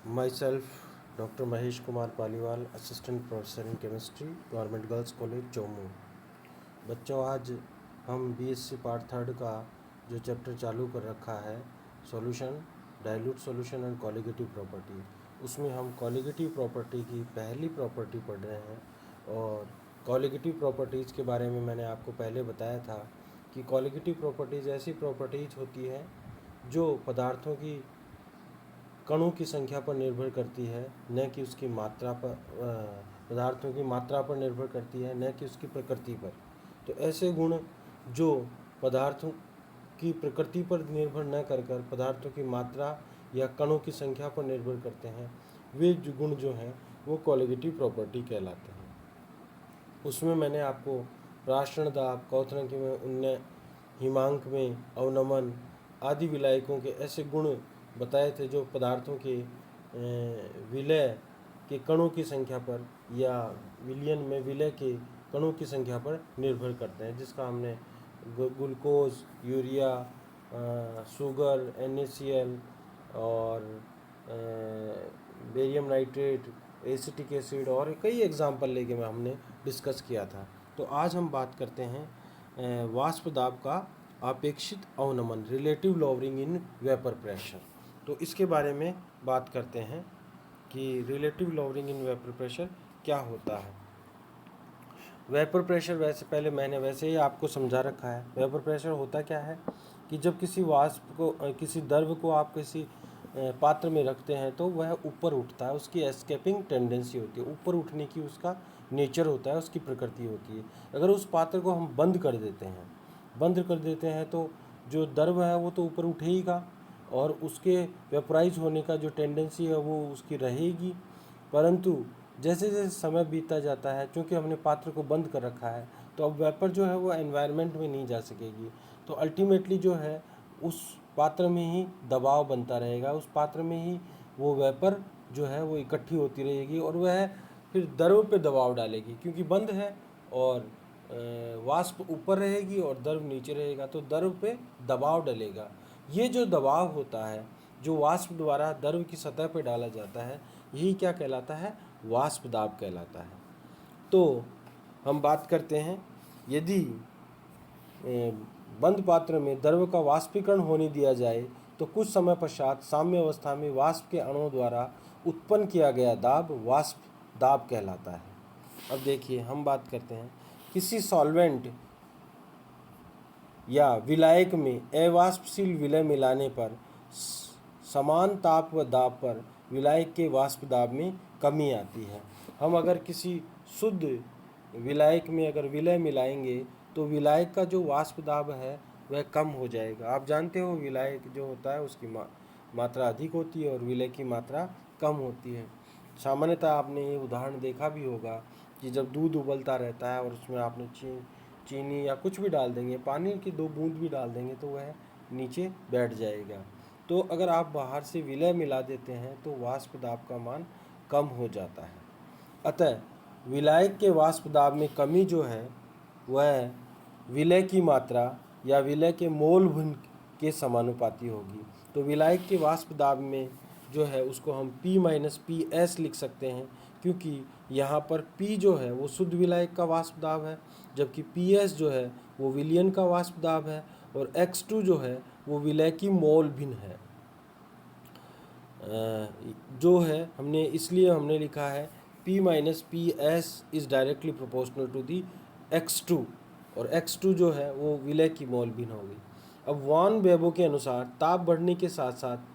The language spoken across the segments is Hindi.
My self doctor Mahesh Kumar Paliwal, assistant professor in chemistry, government girls college Jammu. बच्चों, आज हम बीएससी पार्ट थर्ड का जो चैप्टर चालू कर रखा है, solution, dilute solution and colligative property, उसमें हम कॉलिगेटिव प्रॉपर्टी की पहली प्रॉपर्टी पढ़ रहे हैं। और कॉलिगेटिव प्रॉपर्टीज़ के बारे में मैंने आपको पहले बताया था कि कॉलिगेटिव प्रॉपर्टीज़ ऐसी प्रॉपर्टीज़ होती हैं जो पदार्थों की कणों की संख्या पर निर्भर करती है, न कि उसकी मात्रा पर। पदार्थों की मात्रा पर निर्भर करती है, न कि उसकी प्रकृति पर। तो ऐसे गुण जो पदार्थों की प्रकृति पर निर्भर न कर कर पदार्थों की मात्रा या कणों की संख्या पर निर्भर करते हैं, वे जो गुण जो हैं वो कॉलिगेटिव प्रॉपर्टी कहलाते हैं। उसमें मैंने आपको प्राशरण दाब, क्वथनांक में उन्नय, हिमांक में अवनमन आदि विलायकों के ऐसे गुण बताए थे जो पदार्थों के विलय के कणों की संख्या पर या विलयन में विलय के कणों की संख्या पर निर्भर करते हैं, जिसका हमने ग्लूकोज, यूरिया, शुगर, NaCl और बेरियम नाइट्रेट, एसिटिक एसिड और कई एग्जाम्पल लेके मैं हमने डिस्कस किया था। तो आज हम बात करते हैं वाष्प दाब का अपेक्षित अवनमन, relative lowering in vapour pressure. तो इसके बारे में बात करते हैं कि relative lowering in vapour pressure क्या होता है। वेपर प्रेशर मैंने वैसे ही आपको समझा रखा है। वेपर प्रेशर होता क्या है कि जब किसी वाष्प को, किसी द्रव को आप किसी पात्र में रखते हैं तो वह ऊपर उठता है, उसकी एस्केपिंग टेंडेंसी होती है, ऊपर उठने की उसका नेचर होता है, उसकी प्रकृति होती है। अगर उस पात्र को हम बंद कर देते हैं तो जो द्रव है वो तो ऊपर उठेगा और उसके वेपराइज होने का जो टेंडेंसी है वो उसकी रहेगी। परंतु जैसे जैसे समय बीतता जाता है, क्योंकि हमने पात्र को बंद कर रखा है, तो अब वेपर जो है वो एनवायरनमेंट में नहीं जा सकेगी। तो अल्टीमेटली जो है उस पात्र में ही दबाव बनता रहेगा, उस पात्र में ही वो वेपर जो है वो इकट्ठी होती रहेगी और वह फिर द्रव पे दबाव डालेगी, क्योंकि बंद है। और वाष्प ऊपर रहेगी और द्रव नीचे रहेगा, तो द्रव पे दबाव डलेगा। ये जो दबाव होता है, जो वाष्प द्वारा द्रव की सतह पर डाला जाता है, यही क्या कहलाता है? वाष्प दाब कहलाता है। तो हम बात करते हैं, यदि बंद पात्र में द्रव का वाष्पीकरण होने दिया जाए तो कुछ समय पश्चात साम्य अवस्था में वाष्प के अणुओं द्वारा उत्पन्न किया गया दाब वाष्प दाब कहलाता है। अब देखिए, हम बात करते हैं किसी सॉल्वेंट या विलायक में अवाष्पशील विलय मिलाने पर समान ताप व दाब पर विलायक के वाष्प दाब में कमी आती है। हम अगर किसी शुद्ध विलायक में अगर विलय मिलाएंगे तो विलायक का जो वाष्प दाब है वह कम हो जाएगा। आप जानते हो विलायक जो होता है उसकी मात्रा अधिक होती है और विलय की मात्रा कम होती है। सामान्यतः आपने ये उदाहरण देखा भी होगा कि जब दूध उबलता रहता है और उसमें आपने चीनी या कुछ भी डाल देंगे, पानी की 2 बूंद भी डाल देंगे तो वह नीचे बैठ जाएगा। तो अगर आप बाहर से विलय मिला देते हैं तो वाष्प दाब का मान कम हो जाता है। अतः विलायक के वाष्प दाब में कमी जो है वह विलय की मात्रा या विलय के मोल भिन्न के समानुपाती होगी। तो विलायक के वाष्प दाब में जो है उसको हम P माइनस पी एस लिख सकते हैं, क्योंकि यहाँ पर P जो है वो शुद्ध विलायक का वाष्प दाब है, जबकि PS जो है वो विलयन का वाष्प दाब है और X2 जो है वो विलय की मोल भिन्न है। जो है हमने लिखा है P minus P S is directly proportional to the X2, और X2 जो है वो विलय की मोल भिन्न होगी। अब वॉन बेबो के अनुसार ताप बढ़ने के साथ साथ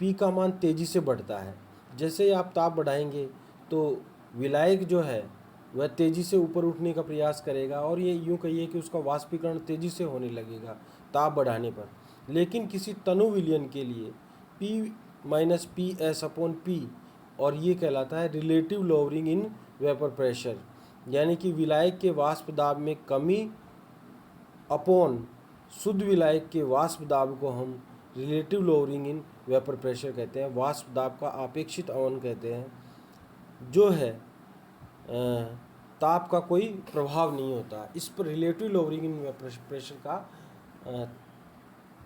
P का मान तेज़ी से बढ़ता है। जैसे ही आप ताप बढ़ाएंगे तो विलायक जो है वह तेज़ी से ऊपर उठने का प्रयास करेगा और ये यूँ कहिए कि उसका वाष्पीकरण तेज़ी से होने लगेगा ताप बढ़ाने पर। लेकिन किसी तनु विलयन के लिए P minus P S upon P, और ये कहलाता है relative lowering in vapour pressure, यानी कि विलायक के वाष्प दाब में कमी अपॉन शुद्ध विलायक के वाष्प दाब को हम relative lowering in vapour pressure कहते हैं, वाष्प दाब का अपेक्षित अवन कहते हैं। जो है ताप का कोई प्रभाव नहीं होता। इस पर relative lowering in vapour pressure का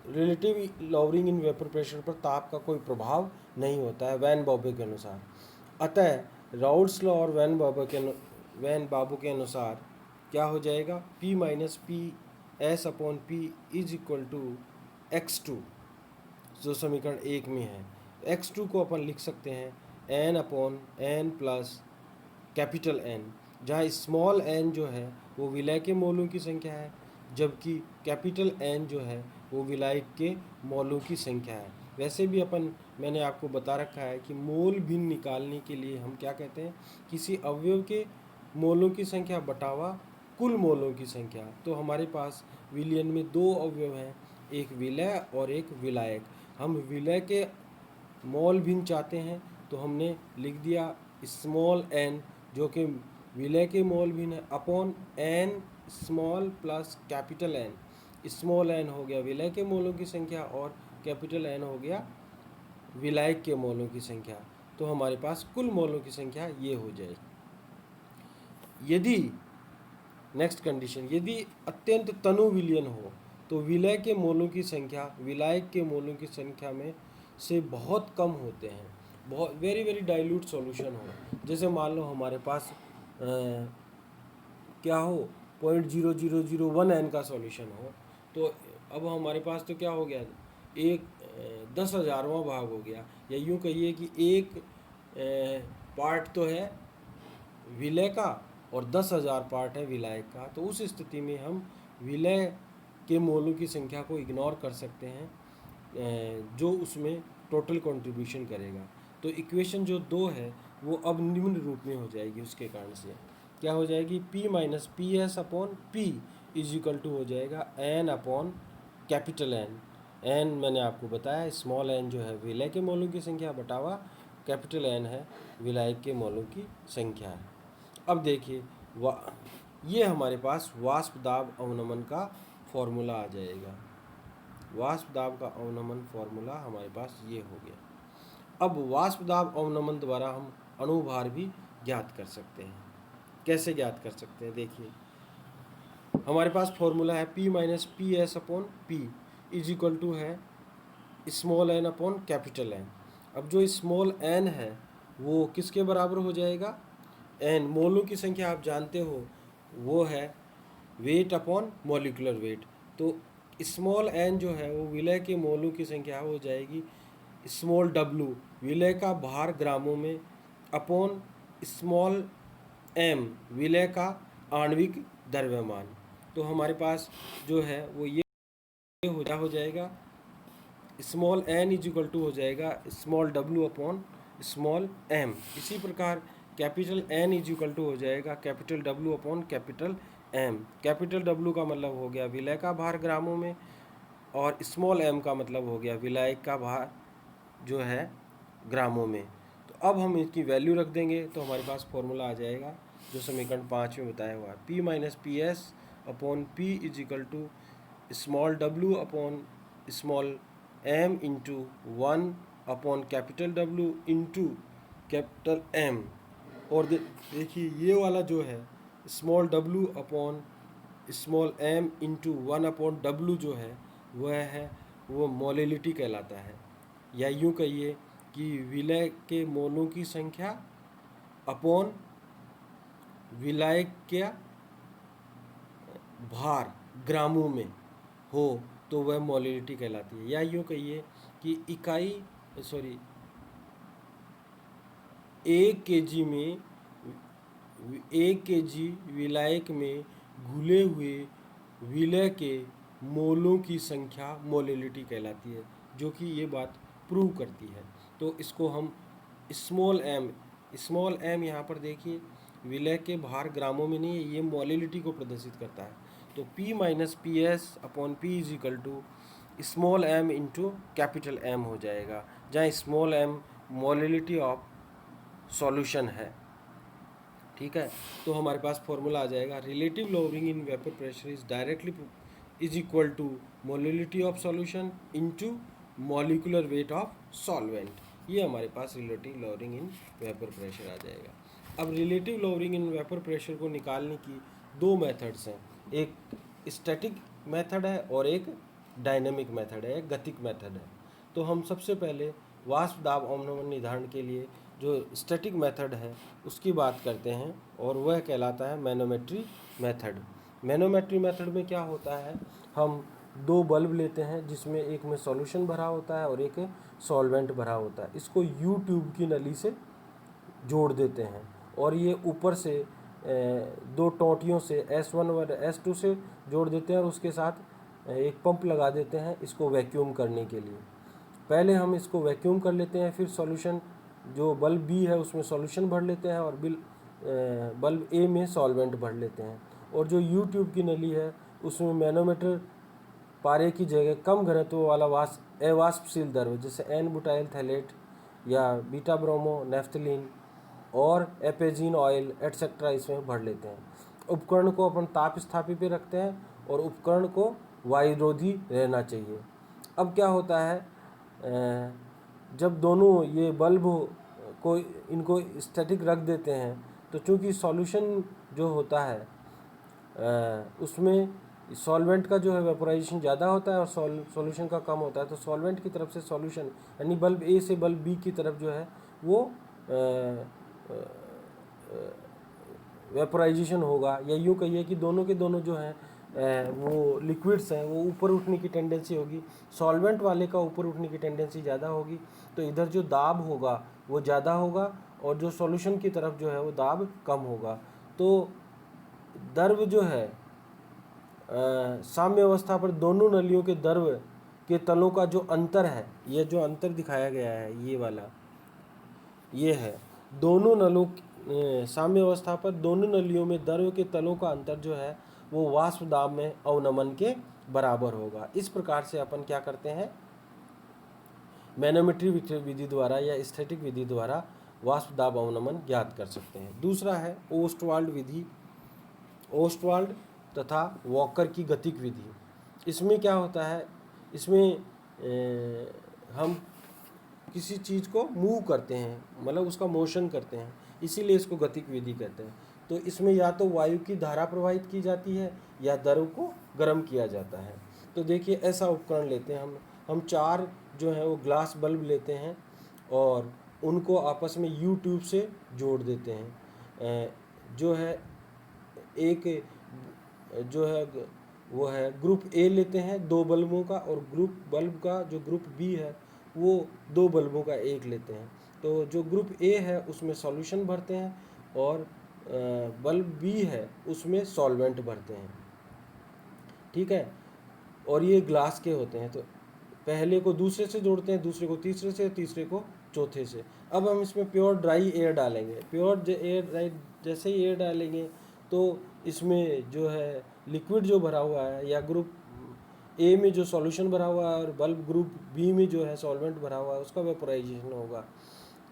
relative lowering in vapour pressure पर ताप का कोई प्रभाव नहीं होता है वैन बॉबे के अनुसार। अतः राउल्ट्स लॉ और वैन बाबू के अनुसार क्या हो जाएगा, P minus P S upon P is equal to x2, जो समीकरण 1 में है। x2 को अपन लिख सकते हैं n upon n plus capital N, जहाँ स्मॉल n जो है वो विलय के मोलों की संख्या है, जबकि कैपिटल N जो है वो विलायक के मोलों की संख्या है। वैसे भी मैंने आपको बता रखा है कि मोल भिन्न निकालने के लिए हम क्या कहते हैं, किसी अवयव के मोलों की संख्या बटावा कुल मोलों की संख्या। तो हमारे पास विलयन में 2 अवयव हैं, एक विलय और एक विलायक। हम विलय के मोल भिन्न चाहते हैं तो हमने लिख दिया स्मॉल n जो कि विलय के मोल भिन्न है upon n small plus capital N। Small n हो गया विलय के मोलों की संख्या और कैपिटल N हो गया विलायक के मोलों की संख्या। तो हमारे पास कुल मोलों की संख्या ये हो जाएगी। यदि नेक्स्ट कंडीशन, यदि अत्यंत तनु विलयन हो तो विलय के मोलों की संख्या विलायक के मोलों की संख्या में से बहुत कम होते हैं, बहुत वेरी वेरी डाइल्यूट सॉल्यूशन हो। जैसे मान लो हमारे पास क्या हो 0.0001 n का सॉल्यूशन हो, तो अब हमारे पास तो क्या हो गया, एक 10,000वां भाग हो गया, या यूँ कहिए कि एक पार्ट तो है विलय का और 10,000 पार्ट है विलायक का। तो उस स्थिति में हम विलय के मोलों की संख्या को इग्नोर कर सकते हैं जो उसमें टोटल कंट्रीब्यूशन करेगा। तो इक्वेशन जो 2 है वो अब निम्न रूप में हो जाएगी। उसके कारण से क्या हो जाएगी, P minus P S upon P is equal to हो जाएगा n upon capital N। n मैंने आपको बताया स्मॉल n जो है विलय के मोलों की संख्या बटावा कैपिटल N है विलायक के मोलों की संख्या है। अब देखिए ये हमारे पास वाष्प दाब अवनमन का फॉर्मूला आ जाएगा। वाष्प दाब का अवनमन फॉर्मूला हमारे पास ये हो गया। अब वाष्प दाब अवनमन द्वारा हम अणुभार भी ज्ञात कर सकते हैं। कैसे ज्ञात कर सकते हैं, देखिए हमारे पास फॉर्मूला है P minus P S upon P is equal to है small n upon capital N। अब जो स्मॉल n है वो किसके बराबर हो जाएगा, n मोलों की संख्या आप जानते हो वो है वेट अपॉन मॉलिक्यूलर वेट। तो स्मॉल n जो है वो विलय के मोलों की संख्या हो जाएगी स्मॉल w विलय का भार ग्रामों में अपॉन स्मॉल m विलय का आणविक द्रव्यमान। तो हमारे पास जो है वो ये हो जाएगा small n is equal to हो जाएगा small w upon small m। इसी प्रकार capital N is equal to हो जाएगा capital W upon capital M। Capital W का मतलब हो गया विलय का भार ग्रामों में और स्मॉल m का मतलब हो गया विलायक का भार जो है ग्रामों में। तो अब हम इसकी वैल्यू रख देंगे तो हमारे पास फॉर्मूला आ जाएगा जो समीकरण 5 में बताया हुआ है, P minus P S upon P is equal to small w upon small m into 1 upon capital W into capital M। और देखिए ये वाला जो है small w upon small m into 1 upon W जो है वो मोलिलिटी कहलाता है, या यूँ कहिए कि विलय के मोलों की संख्या अपॉन विलायक के भार ग्रामों में हो तो वह मोलिलिटी कहलाती है। या यूँ कहिए कि एक केजी विलायक में घुले हुए विलय के मोलों की संख्या मोलिलिटी कहलाती है, जो कि ये बात प्रूव करती है। तो इसको हम स्मॉल m यहाँ पर देखिए विलय के भार ग्रामों में नहीं है, ये मोलिलिटी को प्रदर्शित करता है। तो P minus P S upon P is equal to small m into capital M हो जाएगा, जहाँ small m molality of solution है। ठीक है, तो हमारे पास फॉर्मूला आ जाएगा relative lowering in vapour pressure is directly is equal to molality of solution into molecular weight of solvent. ये हमारे पास relative lowering in vapour pressure आ जाएगा। अब relative lowering in vapour pressure को निकालने की 2 मेथड्स हैं, एक स्टैटिक मेथड है और एक डायनेमिक मेथड है, गतिक मेथड है। तो हम सबसे पहले वाष्प दाब अवनमन निर्धारण के लिए जो स्टैटिक मेथड है उसकी बात करते हैं, और वह कहलाता है मैनोमेट्री मेथड। मैनोमेट्री मेथड में क्या होता है, हम दो बल्ब लेते हैं जिसमें एक में सॉल्यूशन भरा होता है और एक सॉल्वेंट भरा होता है। इसको यू ट्यूब की नली से जोड़ देते हैं और ये ऊपर से दो टोंटियों से S1 और S2 से जोड़ देते हैं और उसके साथ एक पंप लगा देते हैं इसको वैक्यूम करने के लिए। पहले हम इसको वैक्यूम कर लेते हैं, फिर सॉल्यूशन जो बल्ब बी है उसमें सॉल्यूशन भर लेते हैं और बल्ब ए में सॉल्वेंट भर लेते हैं। और जो यू ट्यूब की नली है उसमें मैनोमीटर पारे की जगह कम घनत्व वाला अवाष्पशील द्रव जैसे एन बुटाइल थैलेट या बीटा ब्रोमो नेफ्थलीन और एपेजीन ऑयल एटसेट्रा इसमें भर लेते हैं। उपकरण को अपन ताप स्थापी पे रखते हैं और उपकरण को वायुरोधी रहना चाहिए। अब क्या होता है, जब दोनों ये बल्ब को इनको स्टैटिक रख देते हैं तो चूँकि सॉल्यूशन जो होता है उसमें सॉल्वेंट का जो है वेपोराइजेशन ज़्यादा होता है और सॉल्यूशन का कम होता है, तो सॉल्वेंट की तरफ से सॉल्यूशन यानी बल्ब ए से बल्ब बी की तरफ जो है वो वेपोराइजेशन होगा, या यूँ कहिए कि दोनों के दोनों जो हैं वो लिक्विड्स हैं वो ऊपर उठने की टेंडेंसी होगी। सॉल्वेंट वाले का ऊपर उठने की टेंडेंसी ज़्यादा होगी, तो इधर जो दाब होगा वो ज़्यादा होगा और जो सॉल्यूशन की तरफ जो है वो दाब कम होगा। तो द्रव जो है साम्य अवस्था पर दोनों नलियों के द्रव के तलों का जो अंतर है, ये जो अंतर दिखाया गया है ये वाला, ये है दोनों नलों साम्य अवस्था पर दोनों नलियों में द्रव के तलों का अंतर जो है वो वाष्प दाब में अवनमन के बराबर होगा। इस प्रकार से अपन क्या करते हैं, मैनोमेट्री विधि द्वारा या स्टैटिक विधि द्वारा वाष्प दाब अवनमन ज्ञात कर सकते हैं। दूसरा है ओस्टवाल्ड विधि, ओस्टवाल्ड तथा वॉकर की गतिक विधि। इसमें क्या होता है, इसमें हम किसी चीज़ को मूव करते हैं, मतलब उसका मोशन करते हैं, इसीलिए इसको गतिक विधि कहते हैं। तो इसमें या तो वायु की धारा प्रवाहित की जाती है या द्रव को गर्म किया जाता है। तो देखिए ऐसा उपकरण लेते हैं हम चार जो है वो ग्लास बल्ब लेते हैं और उनको आपस में यू ट्यूब से जोड़ देते हैं। जो है एक जो है वो है ग्रुप ए लेते हैं दो बल्बों का, और ग्रुप बल्ब का जो ग्रुप बी है वो दो बल्बों का एक लेते हैं। तो जो ग्रुप ए है उसमें सॉल्यूशन भरते हैं और बल्ब बी है उसमें सॉल्वेंट भरते हैं, ठीक है। और ये ग्लास के होते हैं, तो पहले को दूसरे से जोड़ते हैं, दूसरे को तीसरे से, तीसरे को चौथे से। अब हम इसमें प्योर ड्राई एयर डालेंगे। प्योर एयर ड्राई जैसे ही एयर डालेंगे तो इसमें जो है लिक्विड जो भरा हुआ है या ग्रुप ए में जो सॉल्यूशन भरा हुआ है और बल्ब ग्रुप बी में जो है सॉल्वेंट भरा हुआ है उसका वेपोराइजेशन होगा।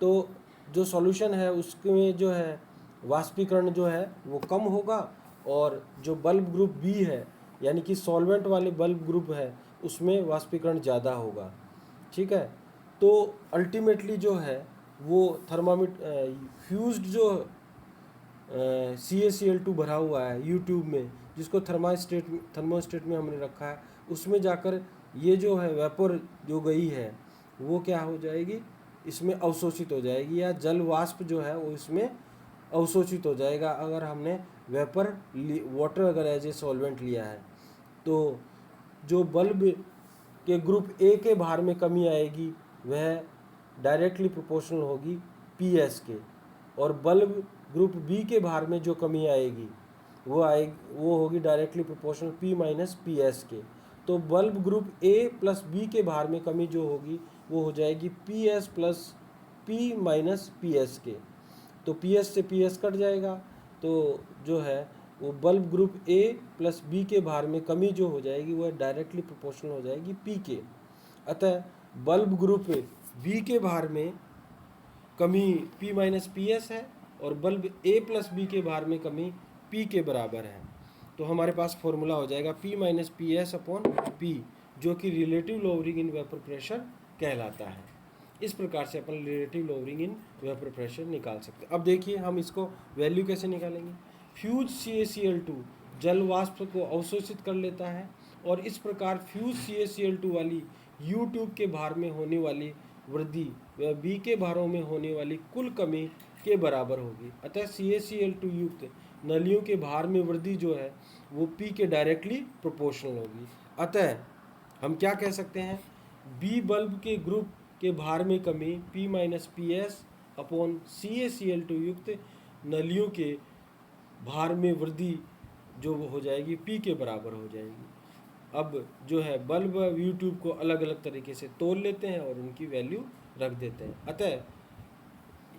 तो जो सॉल्यूशन है उसमें जो है वाष्पीकरण जो है वो कम होगा, और जो बल्ब ग्रुप बी है यानी कि सॉल्वेंट वाले बल्ब ग्रुप है उसमें वाष्पीकरण ज़्यादा होगा, ठीक है। तो अल्टीमेटली जो है वो फ्यूज्ड जो CaCl2 भरा हुआ है यूट्यूब में, जिसको थर्मोस्टेट में हमने रखा है, उसमें जाकर ये जो है वेपर जो गई है वो क्या हो जाएगी, इसमें अवशोषित हो जाएगी, या जल वाष्प जो है वो इसमें अवशोषित हो जाएगा अगर हमने वाटर अगर एज ए सॉल्वेंट लिया है। तो जो बल्ब के ग्रुप ए के भार में कमी आएगी वह डायरेक्टली प्रोपोर्शनल होगी PS के, और बल्ब ग्रुप बी के भार में जो कमी आएगी वो होगी directly proportional P minus PS के। तो bulb group A plus B के भार में कमी जो होगी वो हो जाएगी PS plus P minus PS के। तो PS से PS कट जाएगा, तो जो है वो bulb group A plus B के भार में कमी जो हो जाएगी वह डायरेक्टली प्रोपोर्शनल हो जाएगी P के। अतः बल्ब ग्रुप B के भार में कमी P माइनस PS है और बल्ब A प्लस बी के भार में कमी P के बराबर है। तो हमारे पास फॉर्मूला हो जाएगा P minus PS upon P, जो कि relative lowering in vapour pressure कहलाता है। इस प्रकार से अपन relative lowering in vapour pressure निकाल सकते हैं। अब देखिए हम इसको वैल्यू कैसे निकालेंगे। फ्यूज CaCl2 जल वाष्प को अवशोषित कर लेता है और इस प्रकार फ्यूज CaCl2 वाली U ट्यूब के भार में होने वाली वृद्धि व B के भारों में होने वाली कुल कमी के बराबर होगी। अतः CaCl2 युक्त नलियों के भार में वृद्धि जो है वो P के डायरेक्टली प्रोपोर्शनल होगी। अतः हम क्या कह सकते हैं, B बल्ब के ग्रुप के भार में कमी P - PS अपॉन CaCl2 युक्त नलियों के भार में वृद्धि जो हो जाएगी P के बराबर हो जाएगी। अब जो है बल्ब व व्यू ट्यूब को अलग अलग तरीके से तोल लेते हैं और उनकी वैल्यू रख देते हैं। अतः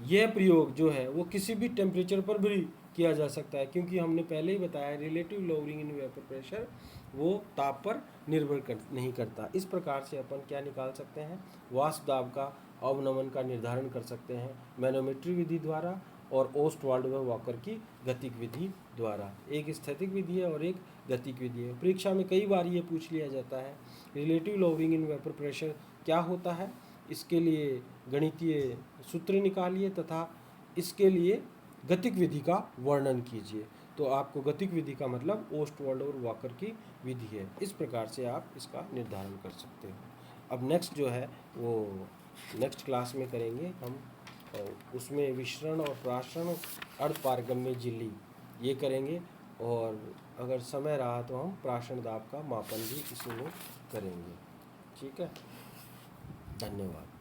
यह प्रयोग जो है वो किसी भी टेम्परेचर पर भी किया जा सकता है, क्योंकि हमने पहले ही बताया relative lowering in vapour pressure वो ताप पर निर्भर नहीं करता। इस प्रकार से अपन क्या निकाल सकते हैं, वाष्प दाब का अवनमन का निर्धारण कर सकते हैं मैनोमेट्री विधि द्वारा और ओस्टवाल्ड व वॉकर की गतिक विधि द्वारा। एक स्थैतिक विधि है और एक गतिक विधि है। परीक्षा में कई बार ये पूछ लिया जाता है relative lowering in vapour pressure क्या होता है, इसके लिए गणितीय सूत्र निकालिए तथा इसके लिए गतिक विधि का वर्णन कीजिए। तो आपको गतिक विधि का मतलब ओस्टवाल्ड और वॉकर की विधि है। इस प्रकार से आप इसका निर्धारण कर सकते हो। अब नेक्स्ट जो है वो नेक्स्ट क्लास में करेंगे हम, और उसमें विसरण और प्रासरण अर्धपारगम्य झिल्ली ये करेंगे, और अगर समय रहा तो हम प्रासरण दाब का मापन भी इसी में करेंगे। ठीक है, धन्यवाद।